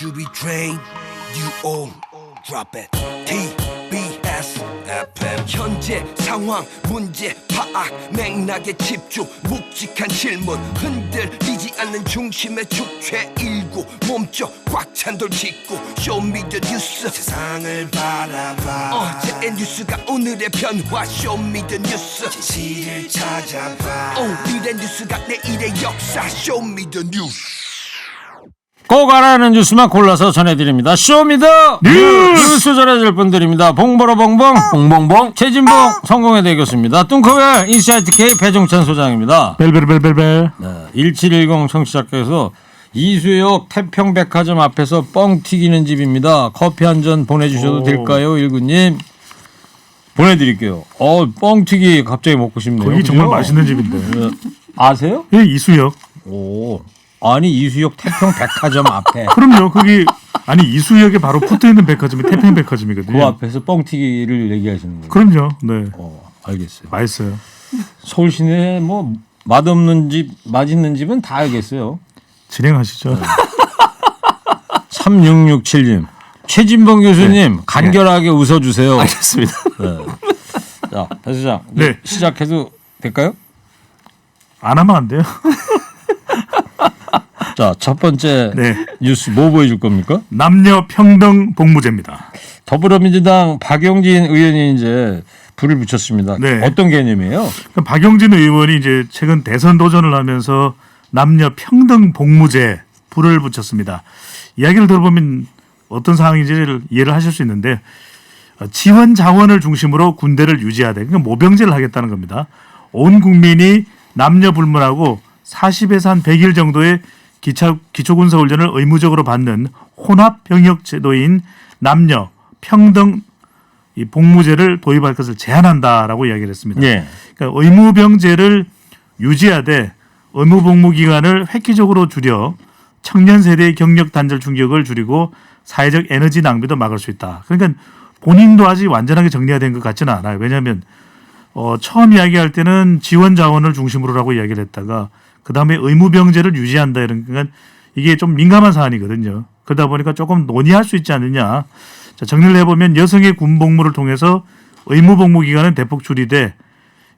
you be trained? You all drop it. TBS FM. 현재 상황 문제 파악 맥락에 집중 묵직한 질문 흔들리지 않는 중심의 축최 일구 몸쪽 꽉 찬 돌직구 쇼미더 뉴스 세상을 바라봐 어제의 뉴스가 오늘의 변화 쇼미더 뉴스 진실을 찾아봐 오늘의 뉴스가 내일의 역사 쇼미더 뉴스 꼭 알아야 뉴스만 골라서 전해드립니다. 쇼미더 뉴스 전해드릴 분들입니다. 봉보로 봉봉 봉봉봉 최진봉 성공회 대교수입니다. 뚱커벨 인사이트 K 배종찬 소장입니다. 벨벨벨벨벨. 네, 1710 청취자께서 이수역 태평백화점 앞에서 뻥 튀기는 집입니다. 커피 한 잔 보내주셔도 될까요? 일구님 보내드릴게요. 뻥튀기 갑자기 먹고 싶네요. 거기 그죠? 정말 맛있는 집인데. 네. 아세요? 예, 이수역. 오. 아니 이수역 태평백화점 앞에 그럼요. 거기 아니 이수역에 바로 붙어 있는 백화점이 태평백화점이거든요. 그 앞에서 뻥튀기를 얘기하시는 거예요. 그럼요. 네. 알겠어요. 맛있어요. 서울 시내에 뭐 맛없는 집, 맛있는 집은 다 알겠어요. 진행하시죠. 3667님. 최진봉 교수님 간결하게 웃어주세요. 알겠습니다. 네. 자, 배 소장 네. 시작해도 될까요? 안 하면 안 돼요. 자, 첫 번째 네. 뉴스 뭐 보여줄 겁니까? 남녀 평등 복무제입니다. 더불어민주당 박용진 의원이 이제 불을 붙였습니다. 네. 어떤 개념이에요? 그러니까 박용진 의원이 이제 최근 대선 도전을 하면서 남녀 평등 복무제 불을 붙였습니다. 이야기를 들어보면 어떤 상황인지를 이해를 하실 수 있는데 지원 자원을 중심으로 군대를 유지하되 그러니까 모병제를 하겠다는 겁니다. 온 국민이 남녀 불문하고 40에서 한 100일 정도의 기초군사훈련을 의무적으로 받는 혼합병역 제도인 남녀 평등 이 복무제를 도입할 것을 제한한다라고 이야기를 했습니다. 예. 그러니까 의무병제를 유지하되 의무복무 기간을 획기적으로 줄여 청년 세대의 경력 단절 충격을 줄이고 사회적 에너지 낭비도 막을 수 있다. 그러니까 본인도 아직 완전하게 정리가 된 것 같지는 않아요. 왜냐하면 처음 이야기할 때는 지원 자원을 중심으로라고 이야기를 했다가 그 다음에 의무병제를 유지한다 이런 그러니까 이게 좀 민감한 사안이거든요. 그러다 보니까 조금 논의할 수 있지 않느냐. 자, 정리를 해보면 여성의 군복무를 통해서 의무복무 기간은 대폭 줄이되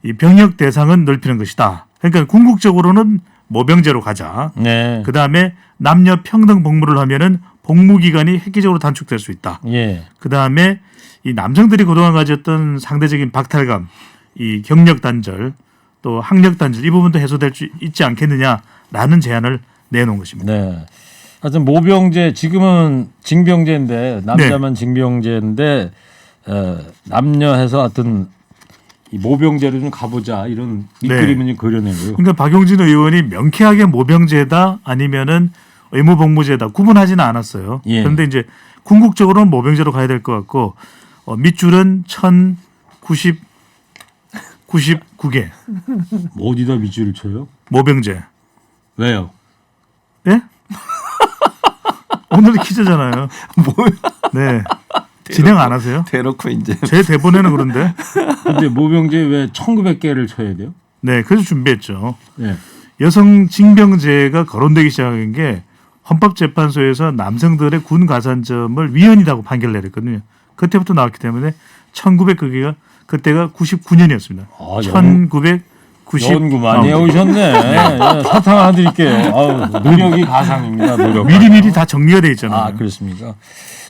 이 병역 대상은 넓히는 것이다. 그러니까 궁극적으로는 모병제로 가자. 네. 그 다음에 남녀 평등 복무를 하면은 복무 기간이 획기적으로 단축될 수 있다. 예. 그 다음에 이 남성들이 그동안 가졌던 상대적인 박탈감, 이 경력 단절, 또 학력 단절 이 부분도 해소될 수 있지 않겠느냐라는 제안을 내놓은 것입니다. 네. 하여튼 모병제 지금은 징병제인데 남자만 징병제인데 남녀 해서 하여튼 이 모병제로 좀 가보자 이런 밑그림을 좀 그려내고요. 그러니까 박용진 의원이 명쾌하게 모병제다 아니면은 의무복무제다 구분하지는 않았어요. 예. 그런데 이제 궁극적으로는 모병제로 가야 될 것 같고 밑줄은 1099개 어디다 밑줄을 쳐요? 모병제. 왜요? 예? 오늘 퀴즈잖아요. 뭐야? 네. 진행 안 하세요? 대놓고 이제 제 대본에는 그런데. 근데 모병제 왜 1900개를 쳐야 돼요? 네. 그래서 준비했죠. 네. 여성 징병제가 거론되기 시작한 게 헌법재판소에서 남성들의 군 가산점을 위헌이라고 판결을 내렸거든요. 그때부터 나왔기 때문에 1900개가 그때가 99년이었습니다. 1990 연구 많이 해오셨네. 사탕 하나 드릴게요. 아우, 노력이 가상입니다. 노력. 미리미리 다 정리가 돼 있잖아요. 아, 그렇습니까?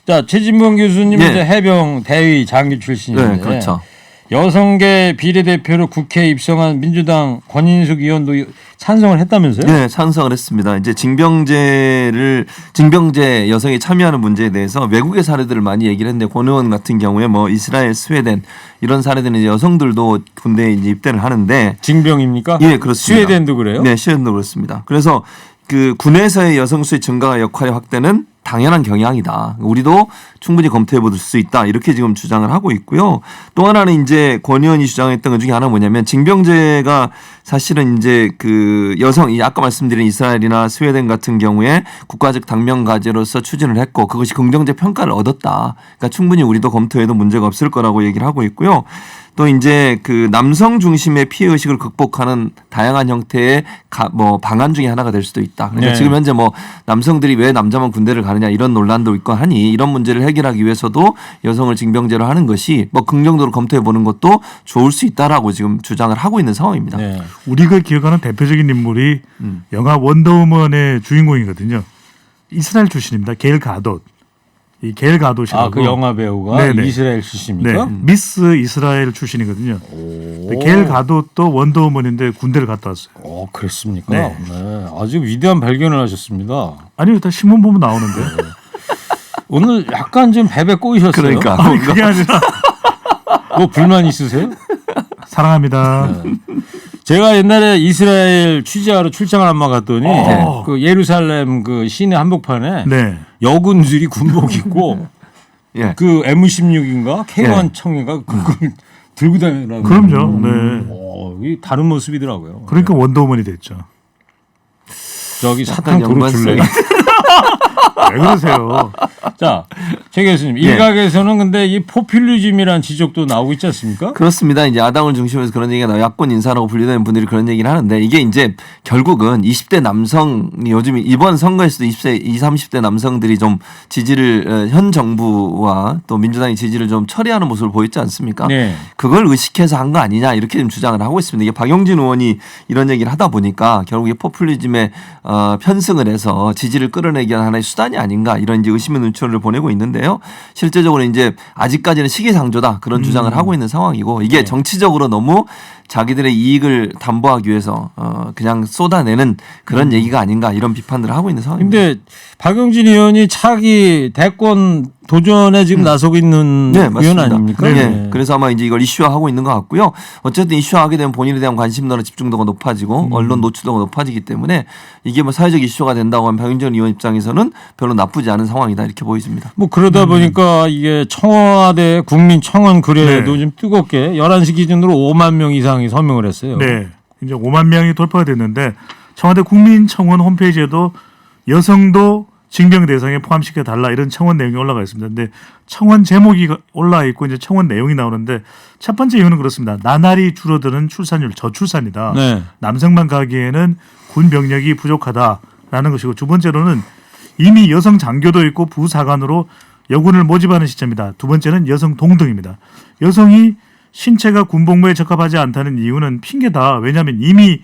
자, 최진봉 교수님 예. 이제 해병 대위 장교 출신인데 네, 그렇죠. 여성계 비례대표로 국회에 입성한 민주당 권인숙 의원도 찬성을 했다면서요? 네, 찬성을 했습니다. 이제 징병제 여성이 참여하는 문제에 대해서 외국의 사례들을 많이 얘기를 했는데 권 의원 같은 경우에 뭐 이스라엘, 스웨덴 이런 사례들은 이제 여성들도 군대에 이제 입대를 하는데 징병입니까? 예, 그렇습니다. 스웨덴도 그래요? 네, 스웨덴도 그렇습니다. 그래서 그 군에서의 여성 수의 증가와 역할의 확대는 당연한 경향이다. 우리도 충분히 검토해 볼 수 있다. 이렇게 지금 주장을 하고 있고요. 또 하나는 이제 권 의원이 주장했던 것 중에 하나는 뭐냐면 징병제가 사실은 이제 그 여성, 아까 말씀드린 이스라엘이나 스웨덴 같은 경우에 국가적 당면과제로서 추진을 했고 그것이 긍정적 평가를 얻었다. 그러니까 충분히 우리도 검토해도 문제가 없을 거라고 얘기를 하고 있고요. 또 이제 그 남성 중심의 피해 의식을 극복하는 다양한 형태의 뭐 방안 중에 하나가 될 수도 있다. 그러니까 네. 지금 현재 뭐 남성들이 왜 남자만 군대를 가는 가느냐 이런 논란도 있고 하니 이런 문제를 해결하기 위해서도 여성을 징병제로 하는 것이 뭐 긍정적으로 검토해 보는 것도 좋을 수 있다라고 지금 주장을 하고 있는 상황입니다. 네. 우리가 기억하는 대표적인 인물이 영화 원더우먼의 주인공이거든요. 이스라엘 출신입니다. 게일 가돗. 이 게일 가돗이라고. 그 영화 배우가 네네. 이스라엘 출신입니까? 네, 미스 이스라엘 출신이거든요. 게일 가돗도 원더우먼인데 군대를 갔다 왔어요. 그랬습니까? 네. 네. 아주 위대한 발견을 하셨습니다. 아니 일단 신문 보면 나오는데. 오늘 약간 좀 베베 꼬이셨어요. 그러니까. 아니 그게 아니라 뭐 불만 있으세요? 사랑합니다. 제가 옛날에 이스라엘 취재하러 출장을 한번 갔더니 그 예루살렘 그 시내 한복판에 네. 여군들이 군복 입고 예. 그 M16인가 K1 예. 청해가 그걸 들고 다니라고. 그럼요. 네. 이 다른 모습이더라고요. 그러니까 원더우먼이 됐죠. 저기 사탕 도로 연관성이. 줄래? 왜 그러세요? 자, 최 교수님, 일각에서는 근데 이 포퓰리즘이라는 지적도 나오고 있지 않습니까? 그렇습니다. 이제 야당을 중심으로 해서 그런 얘기가 나와 야권 인사라고 분류되는 분들이 그런 얘기를 하는데 이게 이제 결국은 20대 남성이 요즘 이번 선거에서도 20대, 20, 30대 남성들이 좀 지지를 현 정부와 또 민주당의 지지를 좀 처리하는 모습을 보였지 않습니까? 네. 그걸 의식해서 한 거 아니냐 이렇게 지금 주장을 하고 있습니다. 이게 박용진 의원이 이런 얘기를 하다 보니까 결국 이 포퓰리즘에 편승을 해서 지지를 끌어내기 위한 하나의 수단이 아닌가 이런 이제 의심의 눈초리를 보내고 있는데요. 실제적으로 이제 아직까지는 시기상조다 그런 주장을 하고 있는 상황이고 이게 정치적으로 너무 자기들의 이익을 담보하기 위해서 그냥 쏟아내는 그런 얘기가 아닌가 이런 비판들을 하고 있는 상황입니다. 근데 박용진 의원이 차기 대권 도전에 지금 나서고 있는 네, 의원 맞습니다. 아닙니까? 네. 그래서 아마 이제 이걸 이슈화하고 있는 것 같고요. 어쨌든 이슈화하게 되면 본인에 대한 관심도나 집중도가 높아지고 언론 노출도가 높아지기 때문에 이게 뭐 사회적 이슈가 된다고 하면 박용진 의원 입장에서는 별로 나쁘지 않은 상황이다 이렇게 보여집니다. 뭐 그러다 보니까 이게 청와대 국민청원 글에도 네. 좀 뜨겁게 11시 기준으로 5만 명 이상이 서명을 했어요. 네. 이제 5만 명이 돌파가 됐는데 청와대 국민청원 홈페이지에도 여성도 징병 대상에 포함시켜 달라 이런 청원 내용이 올라가 있습니다. 근데 청원 제목이 올라와 있고 이제 청원 내용이 나오는데 첫 번째 이유는 그렇습니다. 나날이 줄어드는 출산율 저출산이다. 네. 남성만 가기에는 군 병력이 부족하다라는 것이고 두 번째로는 이미 여성 장교도 있고 부사관으로 여군을 모집하는 시점이다. 두 번째는 여성 동등입니다. 여성이 신체가 군복무에 적합하지 않다는 이유는 핑계다. 왜냐하면 이미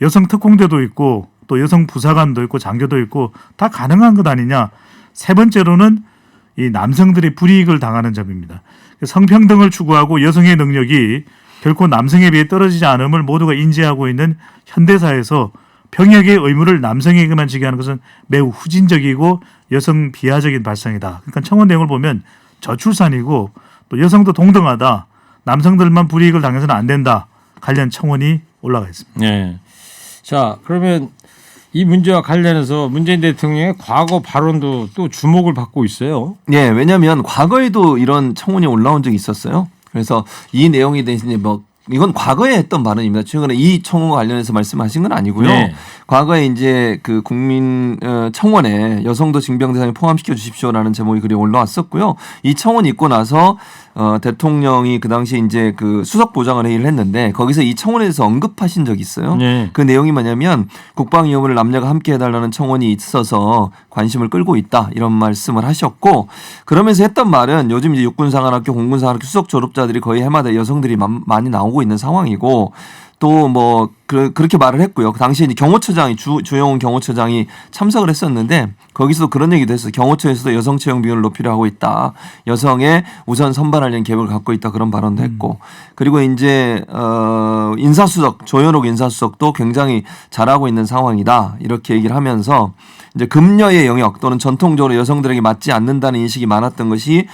여성 특공대도 있고 또 여성 부사관도 있고 장교도 있고 다 가능한 것 아니냐. 세 번째로는 이 남성들이 불이익을 당하는 점입니다. 성평등을 추구하고 여성의 능력이 결코 남성에 비해 떨어지지 않음을 모두가 인지하고 있는 현대사에서 병역의 의무를 남성에게만 지게 하는 것은 매우 후진적이고 여성 비하적인 발상이다. 그러니까 청원 내용을 보면 저출산이고 또 여성도 동등하다. 남성들만 불이익을 당해서는 안 된다. 관련 청원이 올라가 있습니다. 네. 자, 그러면 이 문제와 관련해서 문재인 대통령의 과거 발언도 또 주목을 받고 있어요. 네, 왜냐하면 과거에도 이런 청원이 올라온 적이 있었어요. 그래서 이 내용에 대해서 이제 뭐 이건 과거에 했던 발언입니다. 최근에 이 청원과 관련해서 말씀하신 건 아니고요. 네. 과거에 이제 그 국민 청원에 여성도 징병 대상에 포함시켜 주십시오라는 제목이 글이 올라왔었고요. 이 청원이 있고 나서 대통령이 그 당시에 이제 그 수석 보좌관 회의를 했는데 거기서 이 청원에 대해서 언급하신 적이 있어요. 네. 그 내용이 뭐냐면 국방 위험을 남녀가 함께 해달라는 청원이 있어서 관심을 끌고 있다 이런 말씀을 하셨고 그러면서 했던 말은 요즘 이제 육군사관학교 공군사관학교 수석 졸업자들이 거의 해마다 여성들이 많이 나오고 있는 상황이고 또 뭐 그렇게 말을 했고요. 그 당시에 이제 경호처장이 주영훈 경호처장이 참석을 했었는데 거기서도 그런 얘기도 했어요. 경호처에서도 여성 채용 비율을 높이려 하고 있다. 여성의 우선 선발하려는 계획을 갖고 있다. 그런 발언도 했고 그리고 이제 인사수석 조현옥 인사수석도 굉장히 잘하고 있는 상황이다. 이렇게 얘기를 하면서 이제 금녀의 영역 또는 전통적으로 여성들에게 맞지 않는다는 인식이 많았던 것이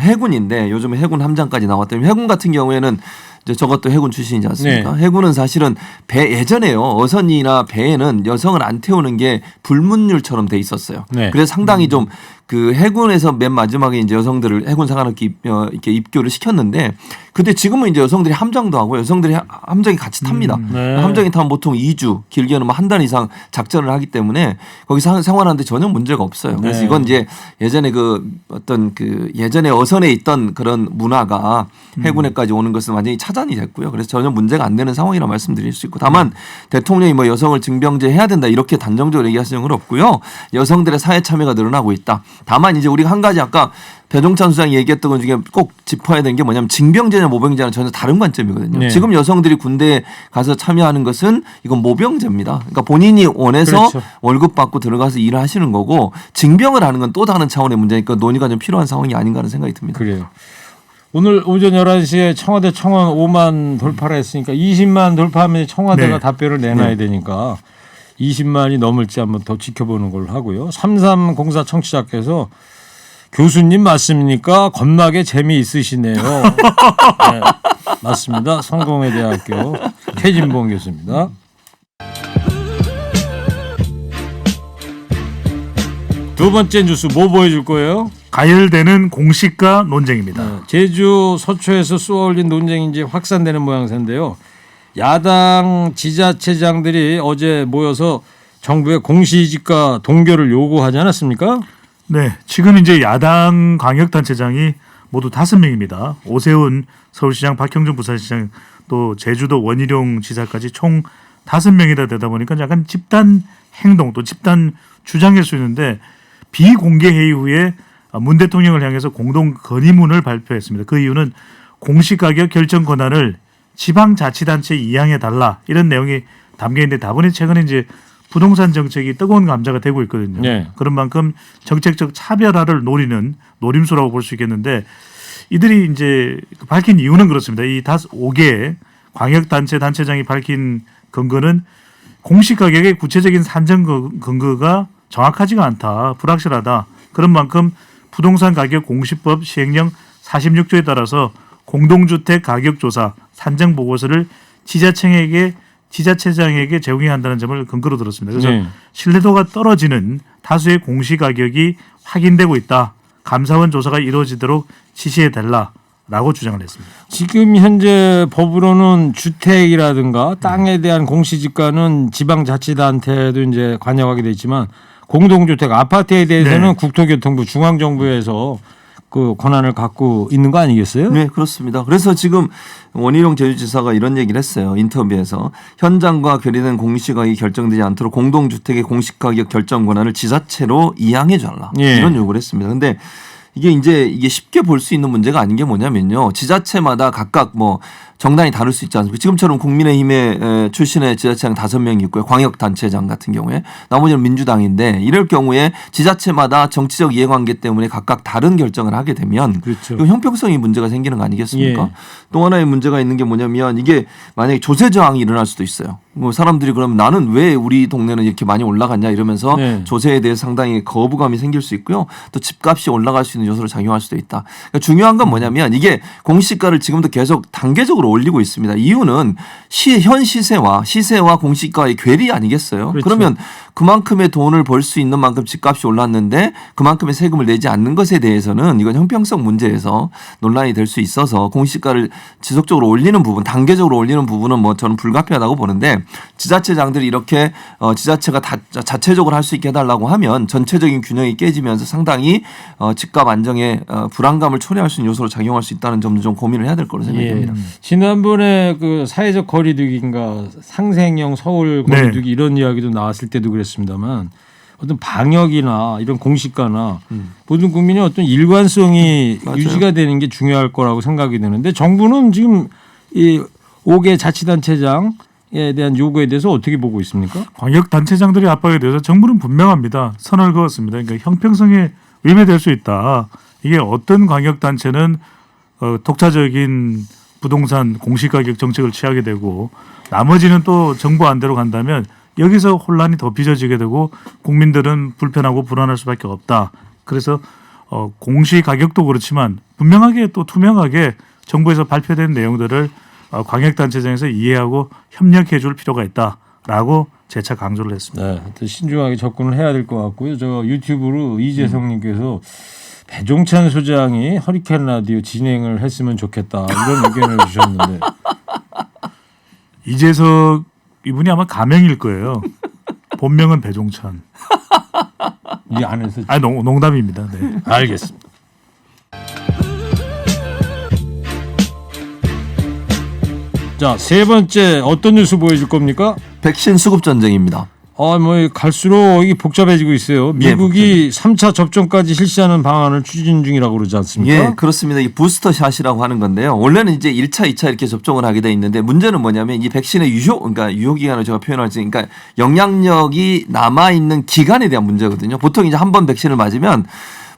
해군인데 요즘 해군 함장까지 나왔다면 해군 같은 경우에는 이제 저것도 해군 출신이지 않습니까? 네. 해군은 사실은 배 예전에요. 어선이나 배에는 여성을 안 태우는 게 불문율처럼 돼 있었어요. 네. 그래서 상당히 좀 그 해군에서 맨 마지막에 이제 여성들을 해군 사관학교 이렇게 입교를 시켰는데 근데 지금은 이제 여성들이 함장도 하고 여성들이 함정에 같이 탑니다. 네. 함정에 타면 보통 2주 길게는 뭐 한 달 이상 작전을 하기 때문에 거기서 생활하는데 전혀 문제가 없어요. 그래서 네. 이건 이제 예전에 그 어떤 그 예전에 어선에 있던 그런 문화가 해군에까지 오는 것은 완전히 차단이 됐고요. 그래서 전혀 문제가 안 되는 상황이라 말씀드릴 수 있고 다만 대통령이 뭐 여성을 징병제 해야 된다 이렇게 단정적으로 얘기하시는 건 없고요. 여성들의 사회 참여가 늘어나고 있다. 다만 이제 우리가 한 가지 아까 배종찬 수장이 얘기했던 것 중에 꼭 짚어야 되는 게 뭐냐면 징병제냐 모병제는 전혀 다른 관점이거든요. 네. 지금 여성들이 군대에 가서 참여하는 것은 이건 모병제입니다. 그러니까 본인이 원해서 그렇죠. 월급 받고 들어가서 일을 하시는 거고 징병을 하는 건 또 다른 차원의 문제니까 논의가 좀 필요한 상황이 아닌가 하는 생각이 듭니다. 그래요. 오늘 오전 11시에 청와대 청원 5만 돌파를 했으니까 20만 돌파하면 청와대가 네. 답변을 내놔야 되니까 20만이 넘을지 한번 더 지켜보는 걸로 하고요. 3304 청취자께서 교수님 맞습니까? 겁나게 재미있으시네요. 네, 맞습니다. 성공회대학교 최진봉 교수입니다. 두 번째 뉴스 뭐 보여줄 거예요? 가열되는 공시가 논쟁입니다. 제주 서초에서 쏘아올린 논쟁이 이제 확산되는 모양새인데요. 야당 지자체장들이 어제 모여서 정부의 공시지가 동결을 요구하지 않았습니까? 네, 지금 이제 야당 광역단체장이 모두 5명입니다. 오세훈 서울시장, 박형준 부산시장, 또 제주도 원희룡 지사까지 총 5명이다 되다 보니까 약간 집단 행동 또 집단 주장일 수 있는데 비공개 회의 후에 문 대통령을 향해서 공동 건의문을 발표했습니다. 그 이유는 공시가격 결정 권한을 지방자치단체에 이양해 달라 이런 내용이 담겨 있는데 다분히 최근에 이제 부동산 정책이 뜨거운 감자가 되고 있거든요. 네. 그런 만큼 정책적 차별화를 노리는 노림수라고 볼 수 있겠는데 이들이 이제 밝힌 이유는 그렇습니다. 이 5개 광역단체 단체장이 밝힌 근거는 공시가격의 구체적인 산정 근거가 정확하지가 않다. 불확실하다. 그런 만큼 부동산 가격 공시법 시행령 46조에 따라서 공동주택 가격조사 산정 보고서를 지자체장에게 제공해야 한다는 점을 근거로 들었습니다. 그래서 네. 신뢰도가 떨어지는 다수의 공시가격이 확인되고 있다. 감사원 조사가 이루어지도록 지시해 달라라고 주장을 했습니다. 지금 현재 법으로는 주택이라든가 땅에 대한 공시지가는 지방자치단체도 이제 관여하게 돼 있지만 공동주택 아파트에 대해서는 네. 국토교통부 중앙정부에서 그 권한을 갖고 있는 거 아니겠어요? 네, 그렇습니다. 그래서 지금 원희룡 제주지사가 이런 얘기를 했어요. 인터뷰에서 현장과 괴리된 공시가격이 결정되지 않도록 공동주택의 공시가격 결정 권한을 지자체로 이양해 달라. 예. 이런 요구를 했습니다. 근데 이게 쉽게 볼 수 있는 문제가 아닌 게 뭐냐면요. 지자체마다 각각 뭐 정당이 다를 수 있지 않습니까? 지금처럼 국민의힘의 출신의 지자체장 5명이 있고요. 광역단체장 같은 경우에 나머지는 민주당인데 이럴 경우에 지자체마다 정치적 이해관계 때문에 각각 다른 결정을 하게 되면 그렇죠. 이거 형평성이 문제가 생기는 거 아니겠습니까? 예. 또 하나의 문제가 있는 게 뭐냐면 이게 만약에 조세 저항이 일어날 수도 있어요. 뭐 사람들이 그러면 나는 왜 우리 동네는 이렇게 많이 올라갔냐 이러면서 네. 조세에 대해 상당히 거부감이 생길 수 있고요. 또 집값이 올라갈 수 있는 요소로 작용할 수도 있다. 그러니까 중요한 건 뭐냐면 이게 공시가를 지금도 계속 단계적으로 올리고 있습니다. 이유는 현 시세와 공시가의 괴리 아니겠어요? 그렇죠. 그러면 그만큼의 돈을 벌 수 있는 만큼 집값이 올랐는데 그만큼의 세금을 내지 않는 것에 대해서는 이건 형평성 문제에서 논란이 될 수 있어서 공시가를 지속적으로 올리는 부분, 단계적으로 올리는 부분은 뭐 저는 불가피하다고 보는데 지자체장들이 이렇게 지자체가 자체적으로 할 수 있게 해달라고 하면 전체적인 균형이 깨지면서 상당히 집값 안정에 불안감을 초래할 수 있는 요소로 작용할 수 있다는 점도 좀 고민을 해야 될 거로 생각이 듭니다. 지난번에 그 사회적 거리두기인가 상생형 서울 거리두기 네. 이런 이야기도 나왔을 때도 그랬습니다만 어떤 방역이나 이런 공시가나 모든 국민의 어떤 일관성이 맞아요. 유지가 되는 게 중요할 거라고 생각이 되는데 정부는 지금 이 5개 자치단체장에 대한 요구에 대해서 어떻게 보고 있습니까? 광역단체장들의 압박에 대해서 정부는 분명합니다. 선을 그었습니다. 그러니까 형평성에 위배될 수 있다. 이게 어떤 광역단체는 독자적인 부동산 공시가격 정책을 취하게 되고 나머지는 또 정부 안대로 간다면 여기서 혼란이 더 빚어지게 되고 국민들은 불편하고 불안할 수밖에 없다. 그래서 공시가격도 그렇지만 분명하게 또 투명하게 정부에서 발표된 내용들을 광역단체장에서 이해하고 협력해 줄 필요가 있다라고 재차 강조를 했습니다. 네, 하여튼 신중하게 접근을 해야 될 것 같고요. 저 유튜브로 이재성님께서 배종찬 소장이 허리케인 라디오 진행을 했으면 좋겠다 이런 의견을 주셨는데 이재석 이분이 아마 가명일 거예요. 본명은 배종찬. 이 안에서 아니 농담입니다. 네. 알겠습니다. 자, 세 번째 어떤 뉴스 보여줄 겁니까? 백신 수급 전쟁입니다. 뭐 갈수록 이게 복잡해지고 있어요. 미국이 3차 접종까지 실시하는 방안을 추진 중이라고 그러지 않습니까? 예, 그렇습니다. 이 부스터 샷이라고 하는 건데요. 원래는 이제 1차, 2차 이렇게 접종을 하게 돼 있는데 문제는 뭐냐면 이 백신의 그러니까 유효 기간을 제가 표현할 수 그러니까 영향력이 남아 있는 기간에 대한 문제거든요. 보통 이제 한 번 백신을 맞으면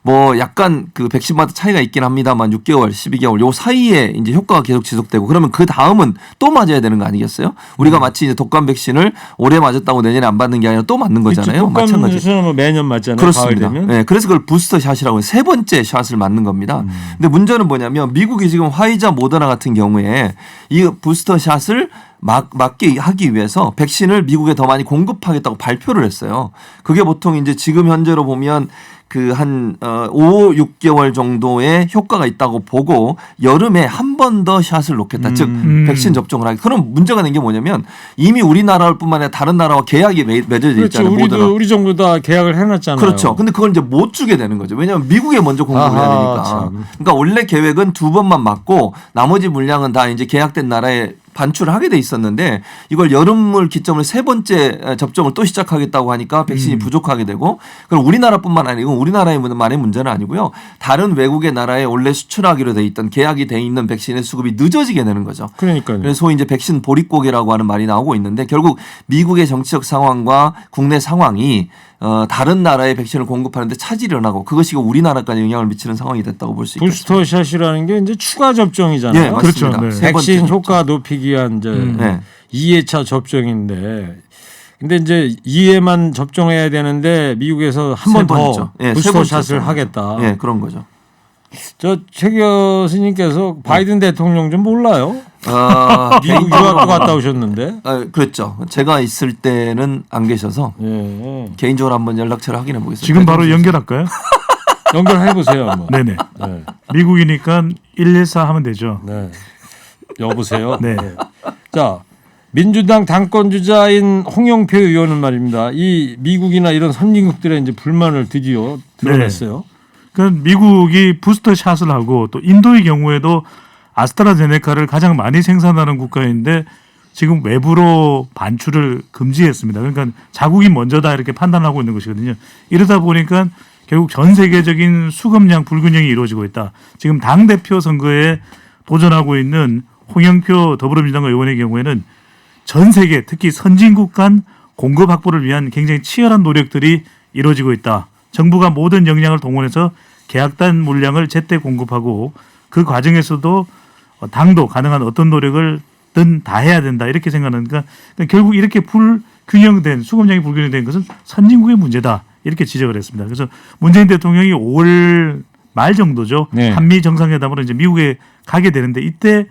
뭐 약간 그 백신마다 차이가 있긴 합니다만 6개월, 12개월 요 사이에 이제 효과가 계속 지속되고 그러면 그 다음은 또 맞아야 되는 거 아니겠어요? 우리가 마치 이제 독감 백신을 올해 맞았다고 내년에 안 받는 게 아니라 또 맞는 거잖아요. 독감 백신은 뭐 매년 맞잖아요. 그렇습니다. 가을 되면. 네, 그래서 그걸 부스터 샷이라고 해요. 세 번째 샷을 맞는 겁니다. 근데 문제는 뭐냐면 미국이 지금 화이자 모더나 같은 경우에 이 부스터 샷을 맞게 하기 위해서 백신을 미국에 더 많이 공급하겠다고 발표를 했어요. 그게 보통 이제 지금 현재로 보면 그 한 5, 6개월 정도의 효과가 있다고 보고 여름에 한 번 더 샷을 놓겠다. 즉 백신 접종을 하기. 그럼 문제가 된 게 뭐냐면 이미 우리나라뿐만 아니라 다른 나라와 계약이 맺어져 그렇죠. 있잖아요. 우리 정부 다 계약을 해놨잖아요. 그렇죠. 근데 그걸 이제 못 주게 되는 거죠. 왜냐하면 미국에 먼저 공급을 해야 되니까. 참. 그러니까 원래 계획은 2번만 맞고 나머지 물량은 다 이제 계약된 나라에 반출을 하게 돼 있었는데 이걸 여름을 기점으로 세 번째 접종을 또 시작하겠다고 하니까 백신이 부족하게 되고 그럼 우리나라뿐만 아니고 우리나라만의 문제는 아니고요. 다른 외국의 나라에 원래 수출하기로 돼 있던 계약이 돼 있는 백신의 수급이 늦어지게 되는 거죠. 그러니까요. 그래서 소위 이제 백신 보릿고개라고 하는 말이 나오고 있는데 결국 미국의 정치적 상황과 국내 상황이 다른 나라의 백신을 공급하는데 차질이 일어나고 그것이 우리나라까지 영향을 미치는 상황이 됐다고 볼 수 있겠죠. 부스터 샷이라는 게 이제 추가 접종이잖아요. 예, 맞습니다. 그렇죠. 네. 세 번째 백신 접종. 효과 높이기 위한 이제 네. 2회차 접종인데 근데 이제 2회만 접종해야 되는데 미국에서 한 번 더 번이죠. 예, 세 부스터 번째죠. 샷을 하겠다. 예, 그런 거죠. 저 최 교수님께서 바이든 대통령 좀 몰라요? 미국 개인적으로 유학도 갔다 오셨는데. 그랬죠. 제가 있을 때는 안 계셔서 예. 개인적으로 한번 연락처를 확인해 보겠습니다. 지금 바로 연결할까요? 연결해 보세요, 한번. 네네. 네. 미국이니까 114 하면 되죠. 네. 여보세요. 네. 자, 민주당 당권 주자인 홍영표 의원은 말입니다. 이 미국이나 이런 선진국들의 이제 불만을 드디어 드러냈어요. 그러니까 미국이 부스터 샷을 하고 또 인도의 경우에도 아스트라제네카를 가장 많이 생산하는 국가인데 지금 외부로 반출을 금지했습니다. 그러니까 자국이 먼저다 이렇게 판단하고 있는 것이거든요. 이러다 보니까 결국 전 세계적인 수급량 불균형이 이루어지고 있다. 지금 당대표 선거에 도전하고 있는 홍영표 더불어민주당 의원의 경우에는 전 세계 특히 선진국 간 공급 확보를 위한 굉장히 치열한 노력들이 이루어지고 있다. 정부가 모든 역량을 동원해서 계약된 물량을 제때 공급하고 그 과정에서도 당도 가능한 어떤 노력을 다 해야 된다 이렇게 생각하니까 결국 이렇게 불균형된 수급량이 불균형된 것은 선진국의 문제다 이렇게 지적을 했습니다. 그래서 문재인 대통령이 5월 말 정도죠. 네. 한미 정상회담으로 이제 미국에 가게 되는데 이때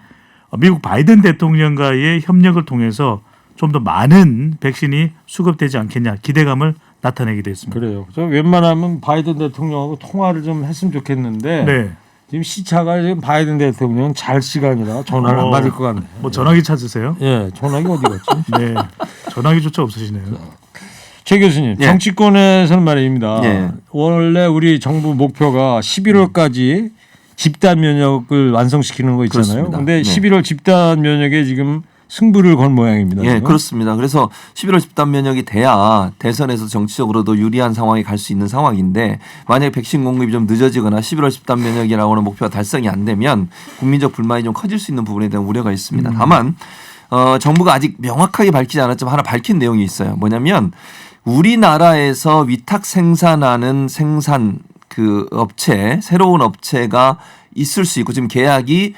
미국 바이든 대통령과의 협력을 통해서 좀 더 많은 백신이 수급되지 않겠냐 기대감을 나타내게 됐습니다. 그래요. 저 웬만하면 바이든 대통령하고 통화를 좀 했으면 좋겠는데 네. 지금 시차가 지금 바이든 대통령 잘 시간이라 전화를 안 받을 것 같네. 뭐 전화기 찾으세요? 예, 전화기 어디 갔지? 네. 전화기조차 없으시네요. 최 교수님, 예. 정치권에서는 말입니다. 예. 원래 우리 정부 목표가 11월까지 집단 면역을 완성시키는 거 있잖아요. 그렇습니다. 그런데 네. 11월 집단 면역에 지금 승부를 건 모양입니다. 예, 지금. 그렇습니다. 그래서 11월 집단 면역이 돼야 대선에서 정치적으로도 유리한 상황이 갈 수 있는 상황인데 만약에 백신 공급이 좀 늦어지거나 11월 집단 면역이라고 하는 목표가 달성이 안 되면 국민적 불만이 좀 커질 수 있는 부분에 대한 우려가 있습니다. 다만 정부가 아직 명확하게 밝히지 않았지만 하나 밝힌 내용이 있어요. 뭐냐면 우리나라에서 위탁 생산하는 생산 그 업체 새로운 업체가 있을 수 있고 지금 계약이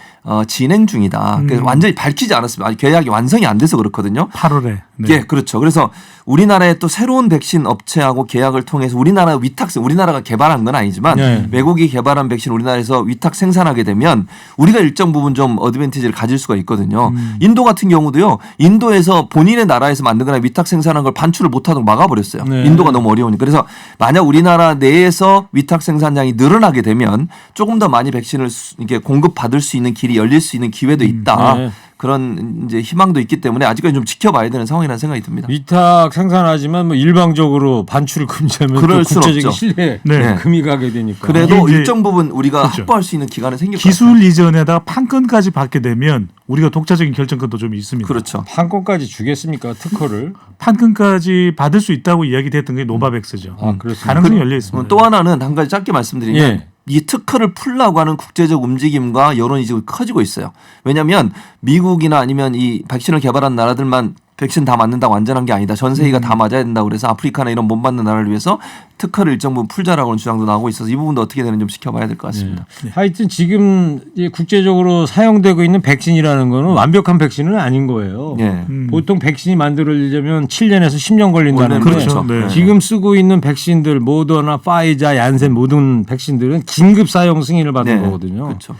진행 중이다. 그래서 완전히 밝히지 않았습니다. 아직 계약이 완성이 안 돼서 그렇거든요. 8월에. 네. 예, 그렇죠. 그래서 우리나라의 또 새로운 백신 업체하고 계약을 통해서 우리나라 우리나라가 개발한 건 아니지만 네. 외국이 개발한 백신 우리나라에서 위탁 생산하게 되면 우리가 일정 부분 좀 어드밴티지를 가질 수가 있거든요. 인도 같은 경우도요. 인도에서 본인의 나라에서 만든 거나 위탁 생산한 걸 반출을 못하도록 막아버렸어요. 네. 인도가 너무 어려우니까. 그래서 만약 우리나라 내에서 위탁 생산량이 늘어나게 되면 조금 더 많이 백신을 이렇게 공급받을 수 있는 길이 열릴 수 있는 기회도 있다. 네. 그런 이제 희망도 있기 때문에 아직까지 좀 지켜봐야 되는 상황이라는 생각이 듭니다. 위탁 생산하지만 뭐 일방적으로 반출을 금지하면 또 그럴 순 국제적인 없죠. 신뢰에 네. 금이 가게 되니까. 그래도 이게 일정 부분 우리가 그렇죠. 확보할 수 있는 기간은 생길 것 기술 같아요. 이전에다가 판권까지 받게 되면 우리가 독자적인 결정권도 좀 있습니다. 그렇죠. 판권까지 주겠습니까? 특허를. 판권까지 받을 수 있다고 이야기됐던 게 노바백스죠. 아, 그렇습니다. 가능성이 열려 있습니다. 또 하나는 한 가지 짧게 말씀드리면 예. 이 특허를 풀라고 하는 국제적 움직임과 여론이 지금 커지고 있어요. 왜냐하면 미국이나 아니면 이 백신을 개발한 나라들만 백신 다 맞는다고 안전한 게 아니다. 전 세계가 다 맞아야 된다고 그래서 아프리카나 이런 못 맞는 나라를 위해서 특허를 일정 부분 풀자라고 하는 주장도 나오고 있어서 이 부분도 어떻게 되는지 좀 지켜봐야 될 것 같습니다. 하여튼 지금 이제 국제적으로 사용되고 있는 백신이라는 거는 완벽한 백신은 아닌 거예요. 예. 보통 백신이 만들어지려면 7년에서 10년 걸린다는데 그렇죠. 네. 지금 쓰고 있는 백신들 모더나, 파이자, 얀센 모든 백신들은 긴급 사용 승인을 받은 네. 거거든요. 그렇죠.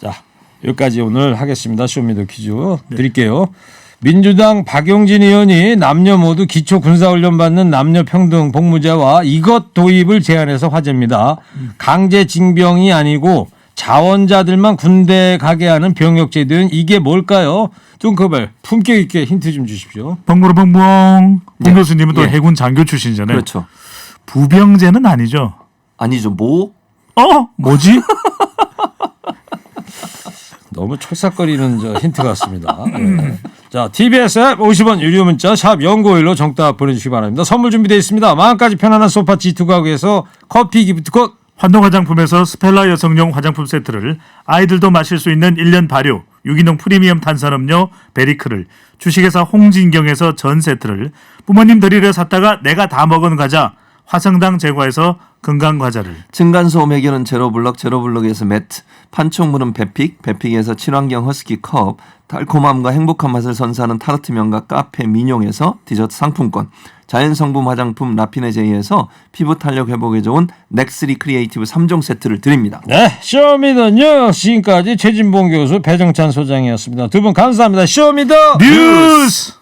자, 여기까지 오늘 하겠습니다. 쇼미더 퀴즈 드릴게요. 민주당 박용진 의원이 남녀 모두 기초 군사훈련 받는 남녀평등 복무제와 이것 도입을 제안해서 화제입니다. 강제 징병이 아니고 자원자들만 군대 가게 하는 병역제도는 이게 뭘까요? 뚱커벨 품격 있게 힌트 좀 주십시오. 벙벙벙벙. 네. 홍 교수님은 또 예. 해군 장교 출신이잖아요. 그렇죠. 부병제는 아니죠. 아니죠. 뭐? 뭐지? 너무 촐싹거리는 저 힌트 같습니다. 네. 자, TBS 앱 50원 유료 문자 샵 0951로 정답 보내주시기 바랍니다. 선물 준비되어 있습니다. 마음까지 편안한 소파 G2 가구에서 커피 기프트콘, 환동 화장품에서 스펠라 여성용 화장품 세트를, 아이들도 마실 수 있는 1년 발효 유기농 프리미엄 탄산음료 베리크를, 주식회사 홍진경에서 전 세트를, 부모님 드리려 샀다가 내가 다 먹은 과자 화성당 제과에서 건강 과자를, 층간소음 해결은 제로블럭에서 매트, 판촉물은 베픽에서 친환경 허스키 컵, 달콤함과 행복한 맛을 선사하는 타르트 명가 카페 민용에서 디저트 상품권, 자연성분 화장품 라피네제이에서 피부 탄력 회복에 좋은 넥스리 크리에이티브 3종 세트를 드립니다. 네, 쇼미더 뉴스 지금까지 최진봉 교수 배정찬 소장이었습니다. 두 분 감사합니다. 쇼미더 뉴스!